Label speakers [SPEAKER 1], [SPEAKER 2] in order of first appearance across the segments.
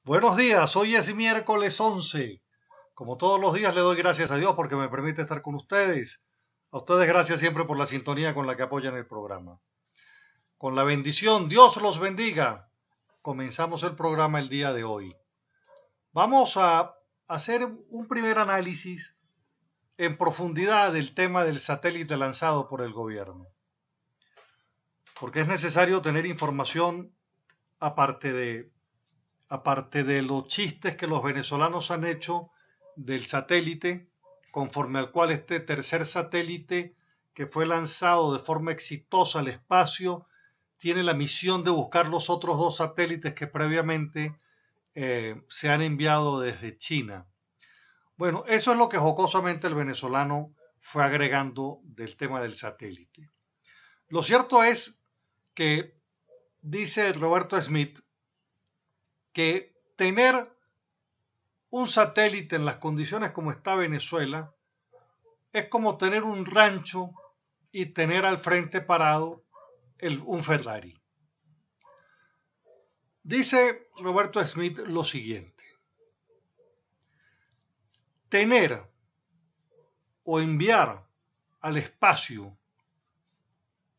[SPEAKER 1] Buenos días, hoy es miércoles 11. Como todos los días le doy gracias a Dios porque me permite estar con ustedes. A ustedes gracias siempre por la sintonía con la que apoyan el programa. Con la bendición, Dios los bendiga. Comenzamos el programa el día de hoy. Vamos a hacer un primer análisis en profundidad del tema del satélite lanzado por el gobierno. Porque es necesario tener información aparte de los chistes que los venezolanos han hecho del satélite, conforme al cual este tercer satélite que fue lanzado de forma exitosa al espacio tiene la misión de buscar los otros dos satélites que previamente se han enviado desde China. Bueno, eso es lo que jocosamente el venezolano fue agregando del tema del satélite. Lo cierto es que dice Roberto Smith que tener un satélite en las condiciones como está Venezuela es como tener un rancho y tener al frente parado un Ferrari. Dice Roberto Smith lo siguiente: tener o enviar al espacio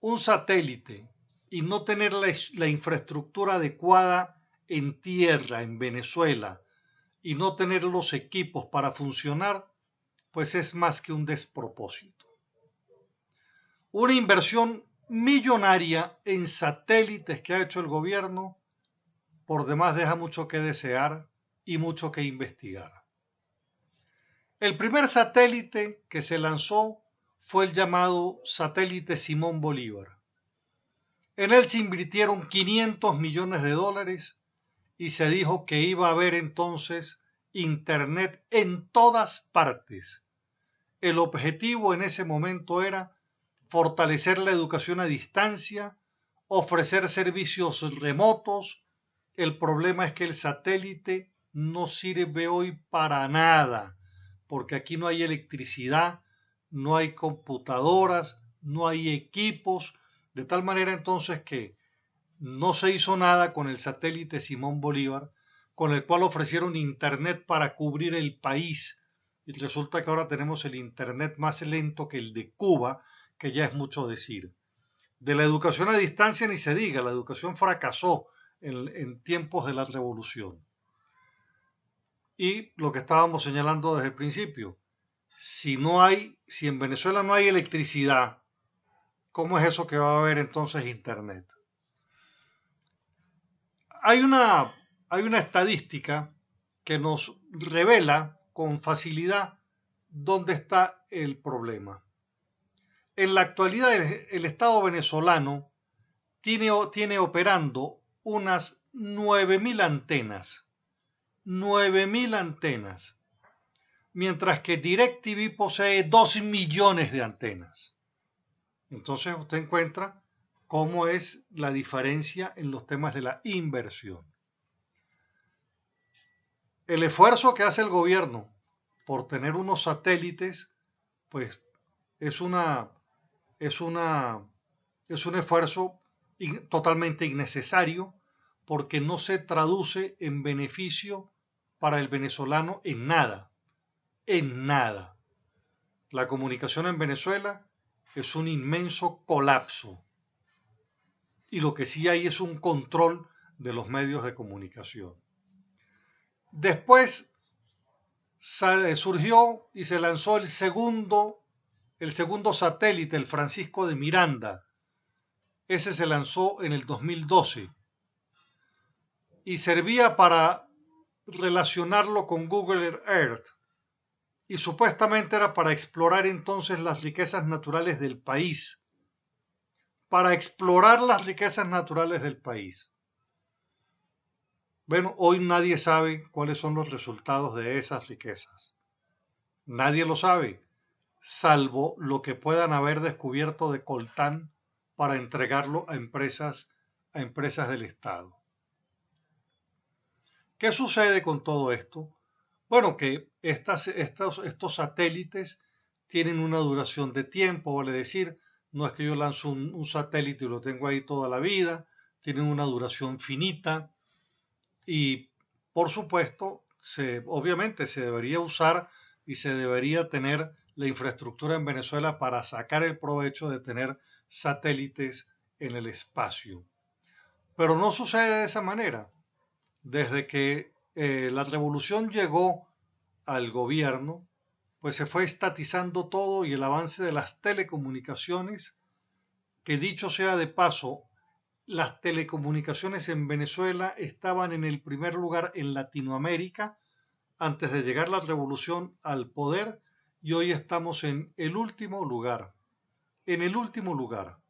[SPEAKER 1] un satélite y no tener la infraestructura adecuada en tierra, en Venezuela, y no tener los equipos para funcionar, pues es más que un despropósito. Una inversión millonaria en satélites que ha hecho el gobierno, por demás deja mucho que desear y mucho que investigar. El primer satélite que se lanzó fue el llamado satélite Simón Bolívar. En él se invirtieron 500 millones de dólares y se dijo que iba a haber entonces internet en todas partes. El objetivo en ese momento era fortalecer la educación a distancia, ofrecer servicios remotos. El problema es que el satélite no sirve hoy para nada, porque aquí no hay electricidad, no hay computadoras, no hay equipos, de tal manera entonces que no se hizo nada con el satélite Simón Bolívar, con el cual ofrecieron internet para cubrir el país. Y resulta que ahora tenemos el internet más lento que el de Cuba, que ya es mucho decir. De la educación a distancia ni se diga, la educación fracasó en tiempos de la revolución. Y lo que estábamos señalando desde el principio, si en Venezuela no hay electricidad, ¿cómo es eso que va a haber entonces internet? Hay una estadística que nos revela con facilidad dónde está el problema. En la actualidad el Estado venezolano tiene operando unas 9.000 antenas. 9.000 antenas. Mientras que DirecTV posee 2 millones de antenas. Entonces usted encuentra cómo es la diferencia en los temas de la inversión. El esfuerzo que hace el gobierno por tener unos satélites, pues es un esfuerzo totalmente innecesario, porque no se traduce en beneficio para el venezolano en nada, en nada. La comunicación en Venezuela es un inmenso colapso y lo que sí hay es un control de los medios de comunicación. Después surgió y se lanzó el segundo satélite, el Francisco de Miranda. Ese se lanzó en el 2012 y servía para relacionarlo con Google Earth y supuestamente era para explorar entonces las riquezas naturales del país. Para explorar las riquezas naturales del país. Bueno, hoy nadie sabe cuáles son los resultados de esas riquezas. Nadie lo sabe, salvo lo que puedan haber descubierto de coltán para entregarlo a empresas del Estado. ¿Qué sucede con todo esto? Bueno, que estos satélites tienen una duración de tiempo, vale decir, no es que yo lanzo un satélite y lo tengo ahí toda la vida, tienen una duración finita y por supuesto, obviamente se debería usar y se debería tener la infraestructura en Venezuela para sacar el provecho de tener satélites en el espacio. Pero no sucede de esa manera. Desde que la revolución llegó al gobierno, pues se fue estatizando todo y el avance de las telecomunicaciones, que dicho sea de paso, las telecomunicaciones en Venezuela estaban en el primer lugar en Latinoamérica antes de llegar la revolución al poder y hoy estamos en el último lugar. En el último lugar.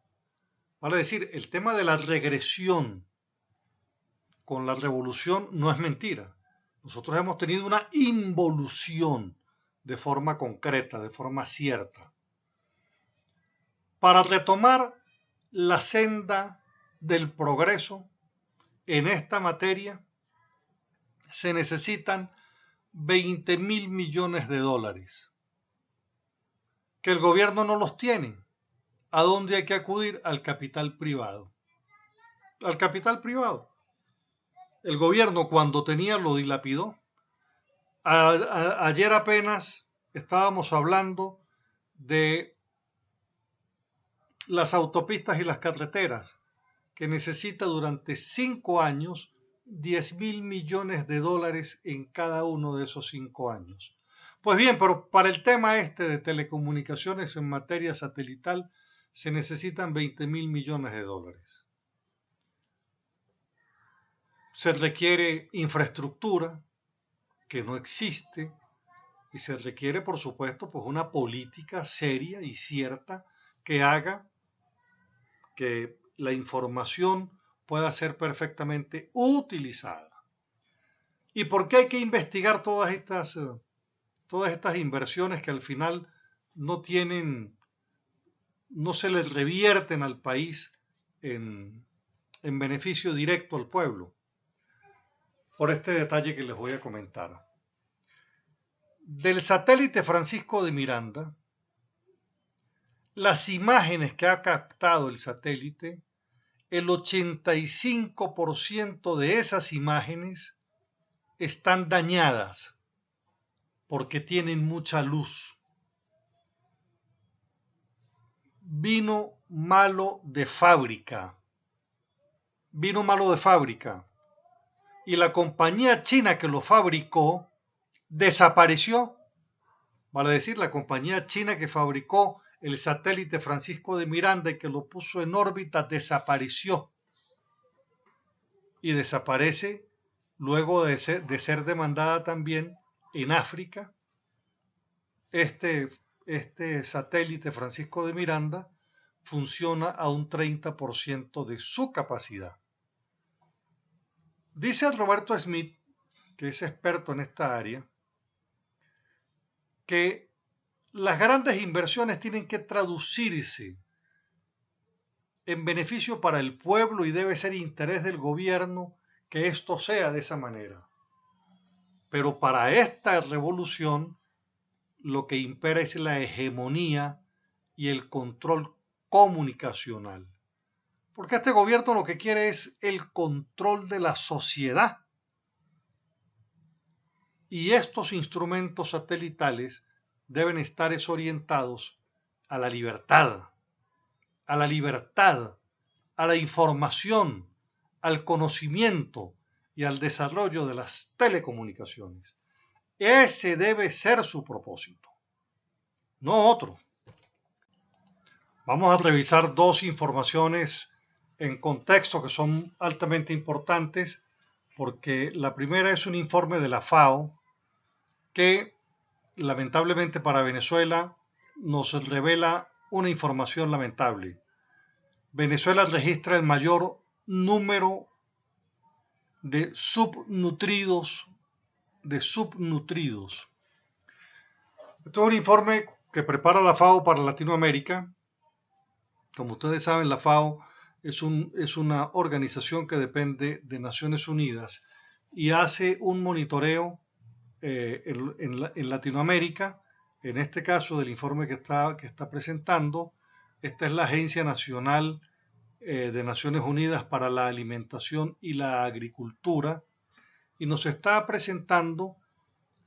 [SPEAKER 1] Vale decir, el tema de la regresión con la revolución no es mentira. Nosotros hemos tenido una involución de forma concreta, de forma cierta. Para retomar la senda del progreso en esta materia, se necesitan 20.000 millones de dólares, que el gobierno no los tiene. ¿A dónde hay que acudir? Al capital privado. Al capital privado. El gobierno, cuando tenía, lo dilapidó. Ayer apenas estábamos hablando de las autopistas y las carreteras, que necesita durante 5 años 10.000 millones de dólares en cada uno de esos 5 años. Pues bien, pero para el tema este de telecomunicaciones en materia satelital se necesitan 20.000 millones de dólares. Se requiere infraestructura que no existe y se requiere, por supuesto, pues una política seria y cierta que haga que la información pueda ser perfectamente utilizada. ¿Y por qué hay que investigar todas estas inversiones que al final no tienen, no se les revierten al país en beneficio directo al pueblo? Por este detalle que les voy a comentar. Del satélite Francisco de Miranda, las imágenes que ha captado el satélite, el 85% de esas imágenes están dañadas porque tienen mucha luz. Vino malo de fábrica. Vino malo de fábrica. Y la compañía china que lo fabricó desapareció. Vale decir, la compañía china que fabricó el satélite Francisco de Miranda y que lo puso en órbita desapareció. Y desaparece luego de ser demandada también en África. Este satélite Francisco de Miranda funciona a un 30% de su capacidad. Dice Roberto Smith, que es experto en esta área, que las grandes inversiones tienen que traducirse en beneficio para el pueblo y debe ser interés del gobierno que esto sea de esa manera. Pero para esta revolución lo que impera es la hegemonía y el control comunicacional. Porque este gobierno lo que quiere es el control de la sociedad. Y estos instrumentos satelitales deben estar orientados a la libertad, a la libertad, a la información, al conocimiento y al desarrollo de las telecomunicaciones. Ese debe ser su propósito, no otro. Vamos a revisar dos informaciones en contexto que son altamente importantes, porque la primera es un informe de la FAO que lamentablemente para Venezuela nos revela una información lamentable. Venezuela registra el mayor número de subnutridos. Este es un informe que prepara la FAO para Latinoamérica. Como ustedes saben, la FAO es una organización que depende de Naciones Unidas y hace un monitoreo en Latinoamérica. En este caso del informe que está presentando, esta es la Agencia Nacional de Naciones Unidas para la Alimentación y la Agricultura, y nos está presentando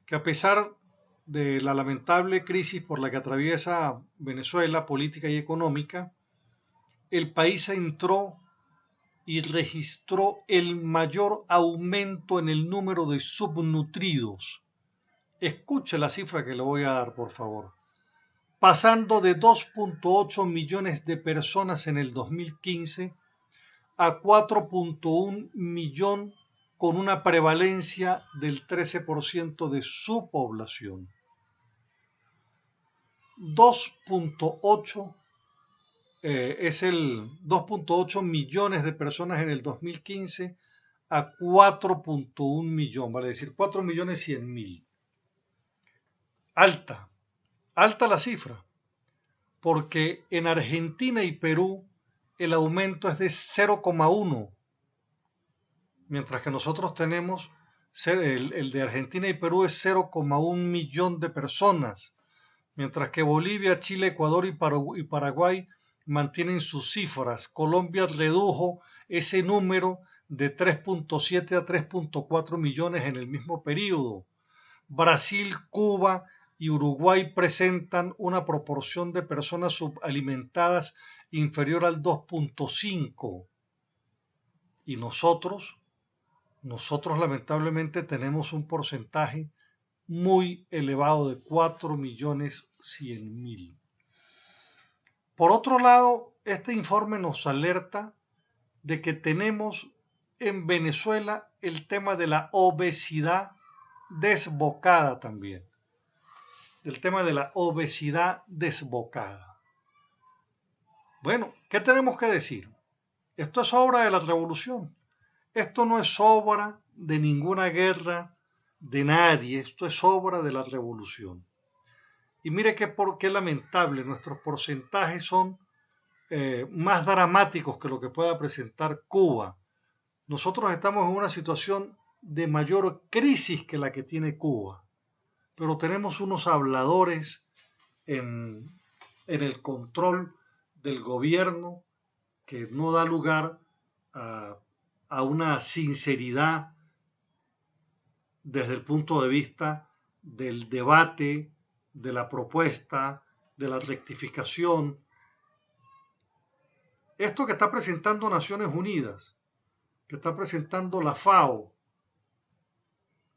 [SPEAKER 1] que a pesar de la lamentable crisis por la que atraviesa Venezuela, política y económica, el país entró y registró el mayor aumento en el número de subnutridos. Escuche la cifra que le voy a dar, por favor. Pasando de 2.8 millones de personas en el 2015 a 4.1 millón con una prevalencia del 13% de su población. 2.8 es el 2.8 millones de personas en el 2015 a 4.1 millón, vale decir 4.100.000. Alta, alta la cifra, porque en Argentina y Perú el aumento es de 0,1, mientras que nosotros tenemos, el de Argentina y Perú es 0,1 millón de personas, mientras que Bolivia, Chile, Ecuador y Paraguay mantienen sus cifras. Colombia redujo ese número de 3.7 a 3.4 millones en el mismo periodo. Brasil, Cuba y Uruguay presentan una proporción de personas subalimentadas inferior al 2.5. Y nosotros lamentablemente tenemos un porcentaje muy elevado de 4.100.000. Por otro lado, este informe nos alerta de que tenemos en Venezuela el tema de la obesidad desbocada también. El tema de la obesidad desbocada. Bueno, ¿qué tenemos que decir? Esto es obra de la revolución. Esto no es obra de ninguna guerra de nadie. Esto es obra de la revolución. Y mire qué lamentable, nuestros porcentajes son más dramáticos que lo que pueda presentar Cuba. Nosotros estamos en una situación de mayor crisis que la que tiene Cuba, pero tenemos unos habladores en el control del gobierno que no da lugar a una sinceridad desde el punto de vista del debate, de la propuesta, de la rectificación. Esto que está presentando Naciones Unidas, que está presentando la FAO,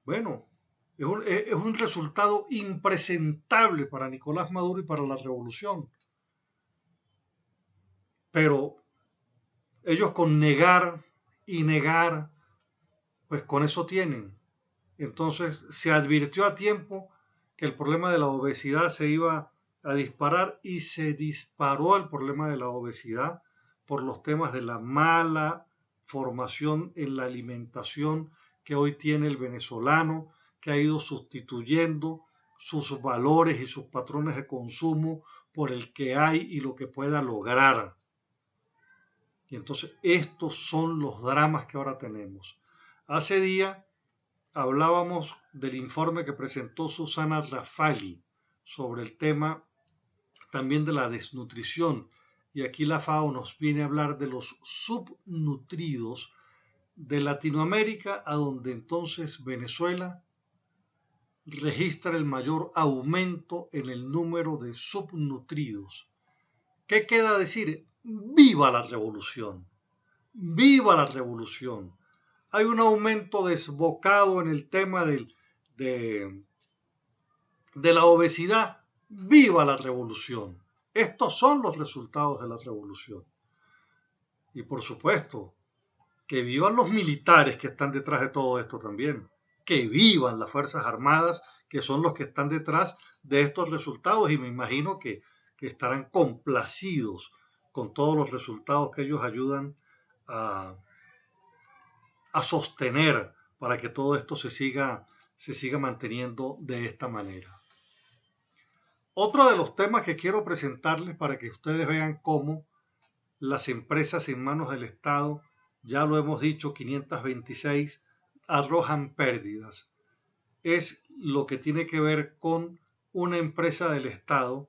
[SPEAKER 1] bueno, es un resultado impresentable para Nicolás Maduro y para la revolución. Pero ellos con negar y negar, pues con eso tienen. Entonces se advirtió a tiempo que el problema de la obesidad se iba a disparar y se disparó el problema de la obesidad por los temas de la mala formación en la alimentación que hoy tiene el venezolano, que ha ido sustituyendo sus valores y sus patrones de consumo por el que hay y lo que pueda lograr. Y entonces estos son los dramas que ahora tenemos. Hace días hablábamos del informe que presentó Susana Rafali sobre el tema también de la desnutrición. Y aquí la FAO nos viene a hablar de los subnutridos de Latinoamérica, a donde entonces Venezuela registra el mayor aumento en el número de subnutridos. ¿Qué queda decir? ¡Viva la revolución! ¡Viva la revolución! Hay un aumento desbocado en el tema de la obesidad. ¡Viva la revolución! Estos son los resultados de la revolución. Y por supuesto, que vivan los militares que están detrás de todo esto también. Que vivan las Fuerzas Armadas, que son los que están detrás de estos resultados. Y me imagino que estarán complacidos con todos los resultados que ellos ayudan a sostener para que todo esto se siga manteniendo de esta manera. Otro de los temas que quiero presentarles para que ustedes vean cómo las empresas en manos del Estado, ya lo hemos dicho, 526, arrojan pérdidas. Es lo que tiene que ver con una empresa del Estado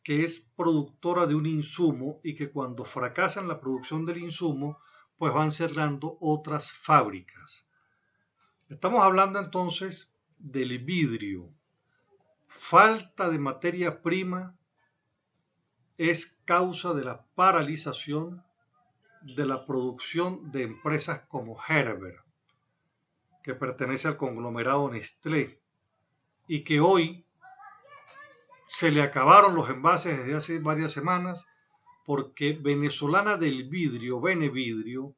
[SPEAKER 1] que es productora de un insumo y que cuando fracasa en la producción del insumo, pues van cerrando otras fábricas. Estamos hablando entonces del vidrio. Falta de materia prima es causa de la paralización de la producción de empresas como Gerber, que pertenece al conglomerado Nestlé y que hoy se le acabaron los envases desde hace varias semanas porque Venezolana del Vidrio, Benevidrio,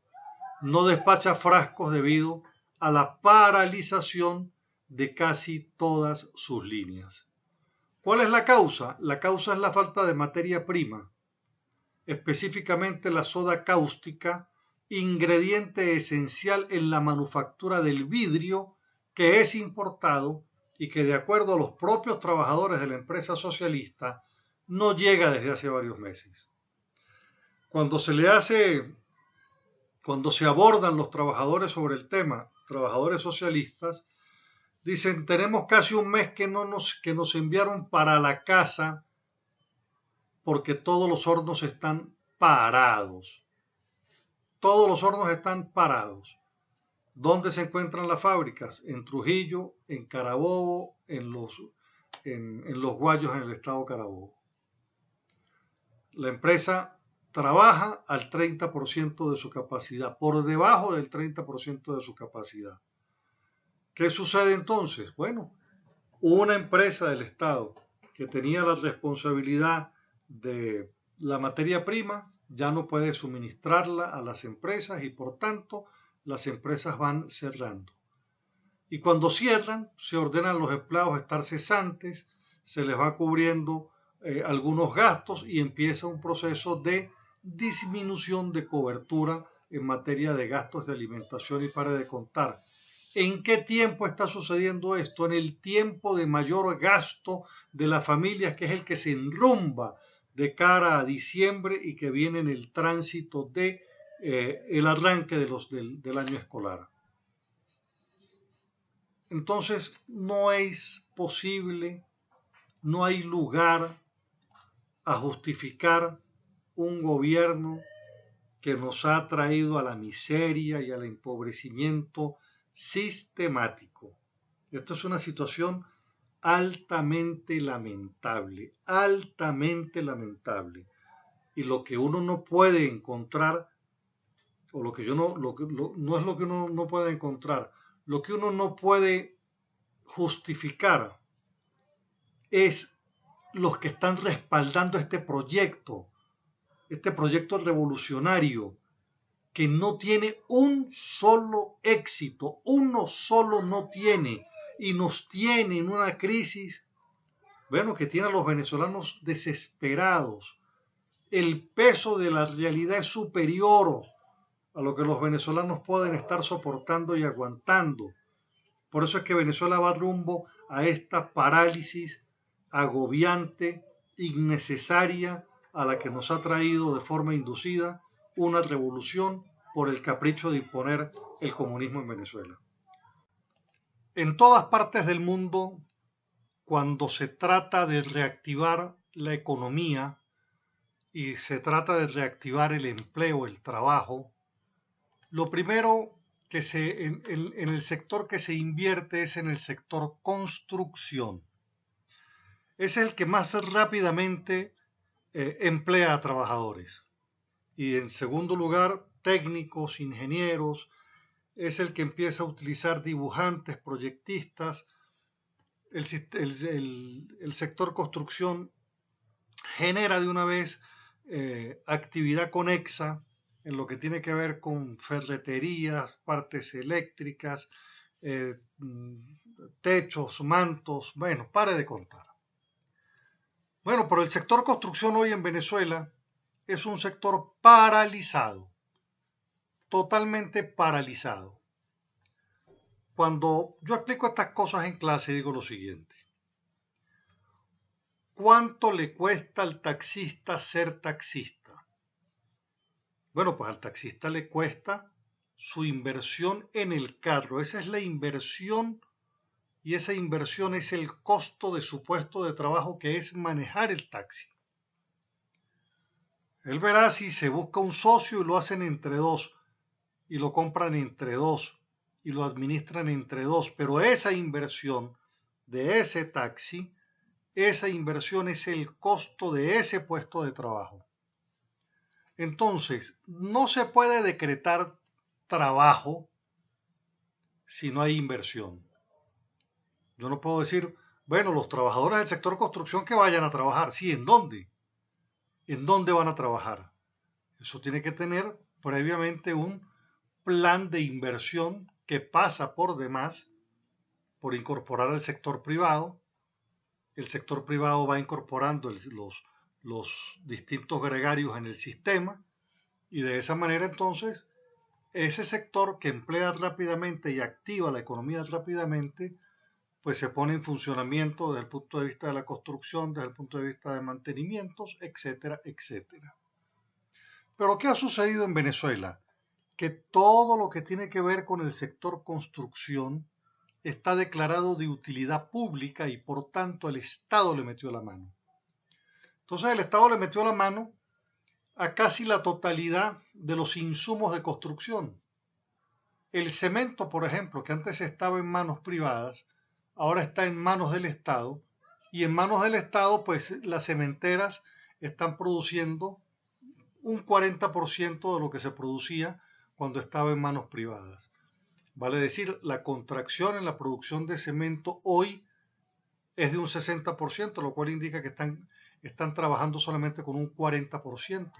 [SPEAKER 1] no despacha frascos debido a la paralización de casi todas sus líneas. ¿Cuál es la causa? La causa es la falta de materia prima, específicamente la soda cáustica, ingrediente esencial en la manufactura del vidrio que es importado y que de acuerdo a los propios trabajadores de la empresa socialista no llega desde hace varios meses. Cuando cuando se abordan los trabajadores sobre el tema, trabajadores socialistas, dicen, tenemos casi un mes que nos enviaron para la casa porque todos los hornos están parados. Todos los hornos están parados. ¿Dónde se encuentran las fábricas? En Trujillo, en Carabobo, en los Guayos, en el estado Carabobo. La empresa trabaja al 30% de su capacidad, por debajo del 30% de su capacidad. ¿Qué sucede entonces? Bueno, una empresa del Estado que tenía la responsabilidad de la materia prima ya no puede suministrarla a las empresas y por tanto las empresas van cerrando. Y cuando cierran, se ordenan a los empleados estar cesantes, se les va cubriendo algunos gastos y empieza un proceso de disminución de cobertura en materia de gastos de alimentación y para de contar. ¿En qué tiempo está sucediendo esto? En el tiempo de mayor gasto de las familias, que es el que se enrumba de cara a diciembre y que viene en el tránsito de el arranque del año escolar. Entonces, no es posible, no hay lugar a justificar un gobierno que nos ha traído a la miseria y al empobrecimiento sistemático. Esto es una situación altamente lamentable, altamente lamentable. Y lo que uno no puede encontrar, o lo que yo no, no es lo que uno no puede encontrar, lo que uno no puede justificar es los que están respaldando este proyecto revolucionario que no tiene un solo éxito, uno solo no tiene y nos tiene en una crisis, bueno, que tiene a los venezolanos desesperados. El peso de la realidad es superior a lo que los venezolanos pueden estar soportando y aguantando. Por eso es que Venezuela va rumbo a esta parálisis agobiante, innecesaria, a la que nos ha traído de forma inducida una revolución por el capricho de imponer el comunismo en Venezuela. En todas partes del mundo, cuando se trata de reactivar la economía y se trata de reactivar el empleo, el trabajo, lo primero en el sector que se invierte es en el sector construcción. Es el que más rápidamente emplea a trabajadores. Y en segundo lugar, técnicos, ingenieros, es el que empieza a utilizar dibujantes, proyectistas. El sector construcción genera de una vez actividad conexa en lo que tiene que ver con ferreterías, partes eléctricas, techos, mantos, bueno, pare de contar. Bueno, pero el sector construcción hoy en Venezuela es un sector paralizado, totalmente paralizado. Cuando yo explico estas cosas en clase digo lo siguiente. ¿Cuánto le cuesta al taxista ser taxista? Bueno, pues al taxista le cuesta su inversión en el carro. Esa es la inversión y esa inversión es el costo de su puesto de trabajo, que es manejar el taxi. Él verá si se busca un socio y lo hacen entre dos y lo compran entre dos y lo administran entre dos, pero esa inversión de ese taxi, esa inversión es el costo de ese puesto de trabajo. Entonces, no se puede decretar trabajo si no hay inversión. Yo no puedo decir, bueno, los trabajadores del sector construcción que vayan a trabajar. Sí, ¿en dónde? ¿En dónde van a trabajar? Eso tiene que tener previamente un plan de inversión que pasa por demás por incorporar al sector privado. El sector privado va incorporando los distintos gregarios en el sistema y de esa manera entonces ese sector que emplea rápidamente y activa la economía rápidamente, pues se pone en funcionamiento desde el punto de vista de la construcción, desde el punto de vista de mantenimientos, etcétera, etcétera. Pero ¿qué ha sucedido en Venezuela? Que todo lo que tiene que ver con el sector construcción está declarado de utilidad pública y por tanto el Estado le metió la mano. Entonces el Estado le metió la mano a casi la totalidad de los insumos de construcción. El cemento, por ejemplo, que antes estaba en manos privadas, ahora está en manos del Estado y en manos del Estado pues las cementeras están produciendo un 40% de lo que se producía cuando estaba en manos privadas. Vale decir, la contracción en la producción de cemento hoy es de un 60%, lo cual indica que están trabajando solamente con un 40%.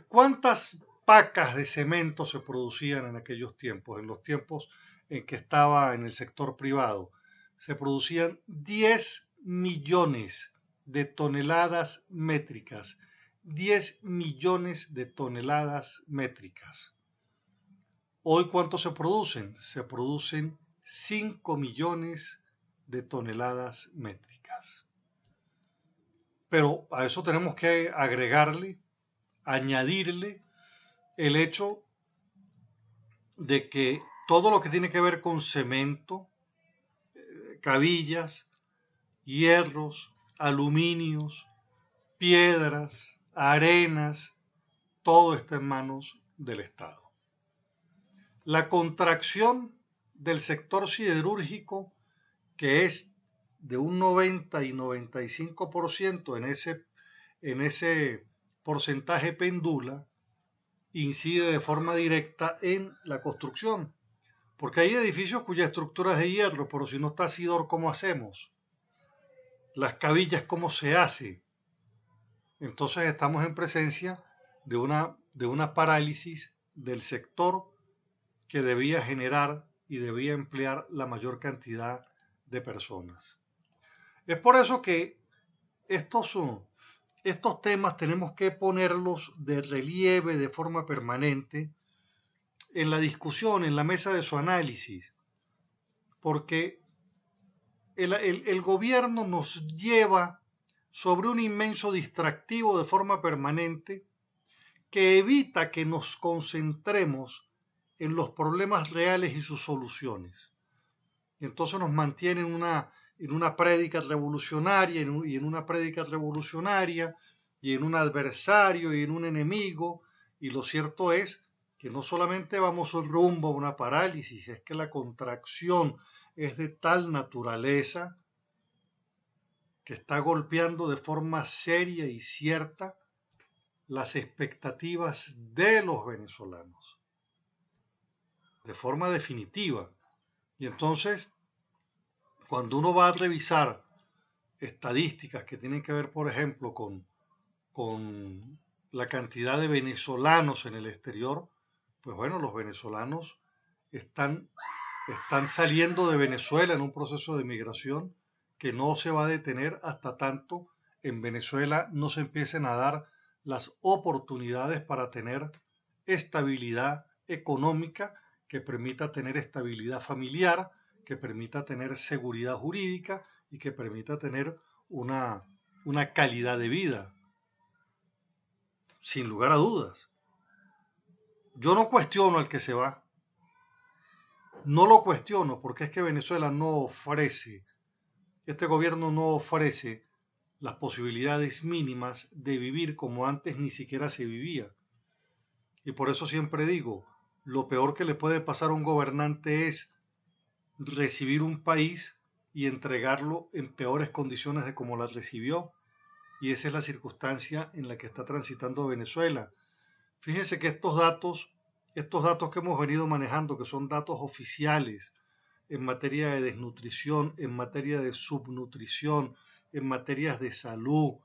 [SPEAKER 1] ¿Cuántas pacas de cemento se producían en aquellos tiempos? En los tiempos en que estaba en el sector privado, se producían 10 millones de toneladas métricas. 10 millones de toneladas métricas. Hoy, ¿cuánto se producen? Se producen 5 millones de toneladas métricas. Pero a eso tenemos que agregarle, añadirle el hecho de que todo lo que tiene que ver con cemento, cabillas, hierros, aluminios, piedras, arenas, todo está en manos del Estado. La contracción del sector siderúrgico, que es de un 90 y 95% en ese porcentaje pendula, incide de forma directa en la construcción. Porque hay edificios cuya estructura es de hierro, pero si no está Sidor, ¿cómo hacemos? Las cabillas, ¿cómo se hace? Entonces estamos en presencia de una parálisis del sector que debía generar y debía emplear la mayor cantidad de personas. Es por eso que estos temas tenemos que ponerlos de relieve de forma permanente en la discusión, en la mesa de su análisis, porque el gobierno nos lleva sobre un inmenso distractivo de forma permanente que evita que nos concentremos en los problemas reales y sus soluciones. Y entonces nos mantiene en una prédica revolucionaria y en una prédica revolucionaria y en un adversario y en un enemigo. Y lo cierto es que no solamente vamos rumbo a una parálisis, es que la contracción es de tal naturaleza que está golpeando de forma seria y cierta las expectativas de los venezolanos, de forma definitiva. Y entonces, cuando uno va a revisar estadísticas que tienen que ver, por ejemplo, con la cantidad de venezolanos en el exterior, pues bueno, los venezolanos están saliendo de Venezuela en un proceso de migración que no se va a detener hasta tanto en Venezuela no se empiecen a dar las oportunidades para tener estabilidad económica que permita tener estabilidad familiar, que permita tener seguridad jurídica y que permita tener una calidad de vida, sin lugar a dudas. Yo no cuestiono al que se va, no lo cuestiono porque es que Venezuela no ofrece, este gobierno no ofrece las posibilidades mínimas de vivir como antes ni siquiera se vivía. Y por eso siempre digo, lo peor que le puede pasar a un gobernante es recibir un país y entregarlo en peores condiciones de como las recibió. Y esa es la circunstancia en la que está transitando Venezuela. Fíjense que estos datos que hemos venido manejando, que son datos oficiales en materia de desnutrición, en materia de subnutrición, en materias de salud,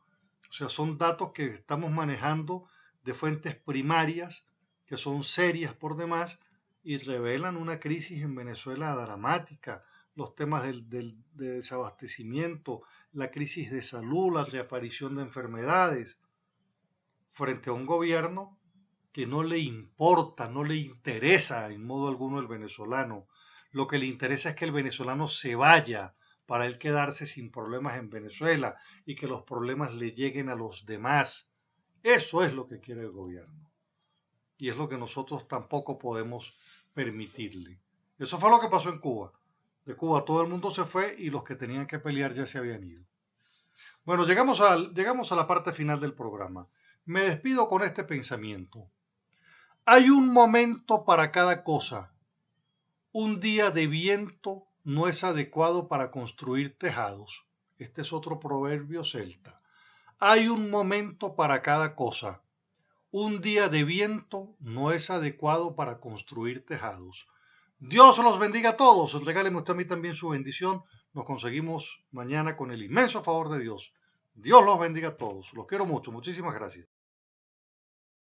[SPEAKER 1] o sea, son datos que estamos manejando de fuentes primarias, que son serias por demás, y revelan una crisis en Venezuela dramática. Los temas de desabastecimiento, la crisis de salud, la reaparición de enfermedades, frente a un gobierno que no le importa, no le interesa en modo alguno el venezolano. Lo que le interesa es que el venezolano se vaya para él quedarse sin problemas en Venezuela y que los problemas le lleguen a los demás. Eso es lo que quiere el gobierno. Y es lo que nosotros tampoco podemos permitirle. Eso fue lo que pasó en Cuba. De Cuba todo el mundo se fue y los que tenían que pelear ya se habían ido. Bueno, llegamos a la parte final del programa. Me despido con este pensamiento. Hay un momento para cada cosa. Un día de viento no es adecuado para construir tejados. Este es otro proverbio celta. Hay un momento para cada cosa. Un día de viento no es adecuado para construir tejados. Dios los bendiga a todos. Regáleme usted a mí también su bendición. Nos conseguimos mañana con el inmenso favor de Dios. Dios los bendiga a todos. Los quiero mucho. Muchísimas gracias.